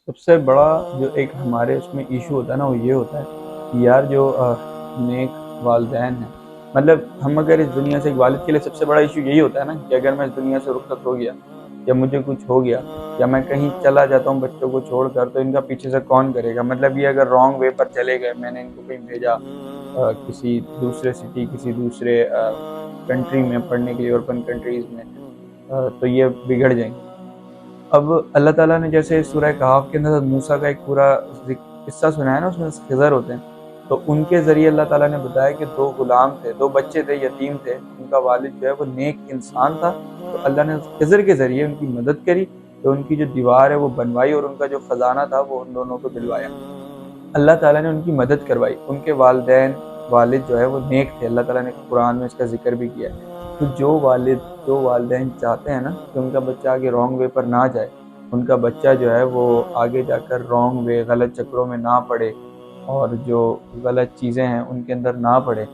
سب سے بڑا جو ایک ہمارے اس میں ایشو ہوتا ہے نا، وہ یہ ہوتا ہے کہ یار جو نیک والدین ہیں، مطلب ہم اگر اس دنیا سے، ایک والد کے لیے سب سے بڑا ایشو یہی ہوتا ہے نا کہ اگر میں اس دنیا سے رخصت ہو گیا یا مجھے کچھ ہو گیا یا میں کہیں چلا جاتا ہوں بچوں کو چھوڑ کر، تو ان کا پیچھے سے کون کرے گا؟ مطلب یہ اگر رانگ وے پر چلے گئے، میں نے ان کو کہیں بھیجا کسی دوسرے سٹی، کسی دوسرے کنٹری میں پڑھنے کے لیے، یورپین کنٹریز میں، تو یہ بگڑ جائیں گے۔ اب اللہ تعالیٰ نے جیسے سورہ کہف کے اندر موسیٰ کا ایک پورا قصہ سنایا نا، اس میں خضر ہوتے ہیں، تو ان کے ذریعے اللہ تعالیٰ نے بتایا کہ دو غلام تھے، دو بچے تھے، یتیم تھے، ان کا والد جو ہے وہ نیک انسان تھا، تو اللہ نے خضر کے ذریعے ان کی مدد کری، تو ان کی جو دیوار ہے وہ بنوائی اور ان کا جو خزانہ تھا وہ ان دونوں کو دلوایا۔ اللہ تعالیٰ نے ان کی مدد کروائی، ان کے والد جو ہے وہ نیک تھے، اللہ تعالیٰ نے قرآن میں اس کا ذکر بھی کیا ہے۔ تو جو والدین چاہتے ہیں نا کہ ان کا بچہ آگے رانگ وے پر نہ جائے، ان کا بچہ جو ہے وہ آگے جا کر رانگ وے، غلط چکروں میں نہ پڑے، اور جو غلط چیزیں ہیں ان کے اندر نہ پڑے،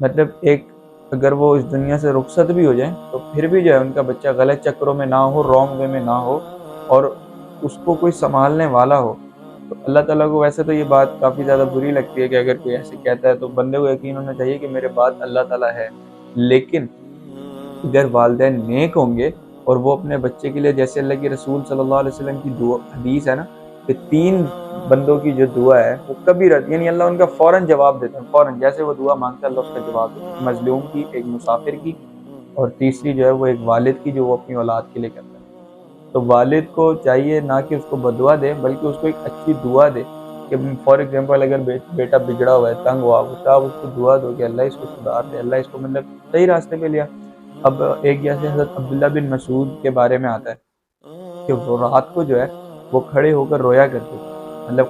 مطلب ایک اگر وہ اس دنیا سے رخصت بھی ہو جائیں تو پھر بھی جو ہے ان کا بچہ غلط چکروں میں نہ ہو، رانگ وے میں نہ ہو، اور اس کو کوئی سنبھالنے والا ہو۔ تو اللہ تعالیٰ کو ویسے تو یہ بات کافی زیادہ بری لگتی ہے کہ اگر کوئی ایسے کہتا ہے، تو بندے کو یقین ہونا چاہیے کہ میرے بعد اللہ تعالیٰ ہے، لیکن اگر والدین نیک ہوں گے اور وہ اپنے بچے کے لیے، جیسے اللہ کے رسول صلی اللہ علیہ وسلم کی دعا حدیث ہے نا کہ 3 بندوں کی جو دعا ہے وہ کبھی رد، یعنی اللہ ان کا فوراً جواب دیتا ہے، فوراً جیسے وہ دعا مانگتا ہے اللہ اس کا جواب دیتا ہے، ایک مظلوم کی، ایک مسافر کی، اور تیسری جو ہے وہ ایک والد کی جو وہ اپنی اولاد کے لیے کرتا ہے۔ تو والد کو چاہیے نہ کہ اس کو بددعا دے، بلکہ اس کو ایک اچھی دعا دے کہ فار ایگزامپل اگر بیٹا بگڑا ہوا ہے، تنگ ہوا ہوا، تو آپ اس کو دعا دو کہ اللہ اس کو سدھار دے، اللہ اس کو مطلب صحیح راستے پہ لیا۔ اب ایک جیسے حضرت عبداللہ بن مسعود کے بارے میں آتا ہے کہ وہ رات کو جو ہے وہ کھڑے ہو کر رویا کرتے تھے، مطلب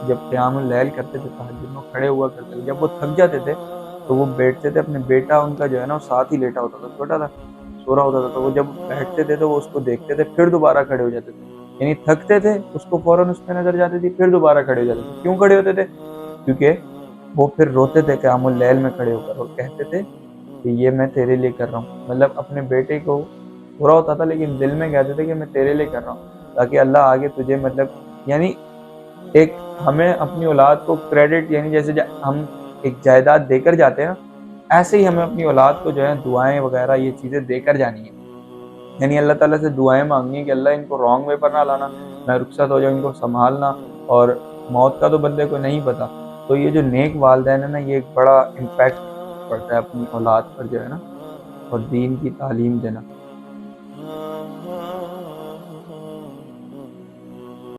جب قیام اللیل کرتے تھے، تہجد میں کھڑے ہوا کرتے تھے، جب وہ تھک جاتے تھے تو وہ بیٹھتے تھے، اپنے بیٹا ان کا جو ہے نا وہ ساتھ ہی لیٹا ہوتا تھا، چھوٹا تھا، سو رہا ہوتا تھا، تو وہ جب بیٹھتے تھے تو وہ اس کو دیکھتے تھے، پھر دوبارہ کھڑے ہو جاتے تھے، یعنی تھکتے تھے، اس کو فوراً اس پہ نظر جاتی تھی، پھر دوبارہ کھڑے ہو جاتے تھے۔ کیوں کھڑے ہوتے تھے؟ کیونکہ وہ پھر روتے تھے قیام اللیل میں کھڑے ہو کر، اور کہتے تھے کہ یہ میں تیرے لیے کر رہا ہوں، مطلب اپنے بیٹے کو برا ہوتا تھا لیکن دل میں کہتے تھے کہ میں تیرے لیے کر رہا ہوں، تاکہ اللہ آگے تجھے مطلب، یعنی ایک ہمیں اپنی اولاد کو کریڈٹ، یعنی جیسے ہم ایک جائیداد دے کر جاتے ہیں نا، ایسے ہی ہمیں اپنی اولاد کو جو ہے دعائیں وغیرہ یہ چیزیں دے کر جانی ہیں، یعنی اللہ تعالیٰ سے دعائیں مانگنی ہے کہ اللہ ان کو رانگ وے پر نہ لانا، میں رخصت ہو جاؤں، ان کو سنبھالنا، اور موت کا تو بندے کو نہیں پتا، تو یہ جو نیک والدین ہے نا، یہ ایک بڑا امپیکٹ پڑتا ہے اپنی اولاد پر جو ہے نا، اور دین کی تعلیم دینا۔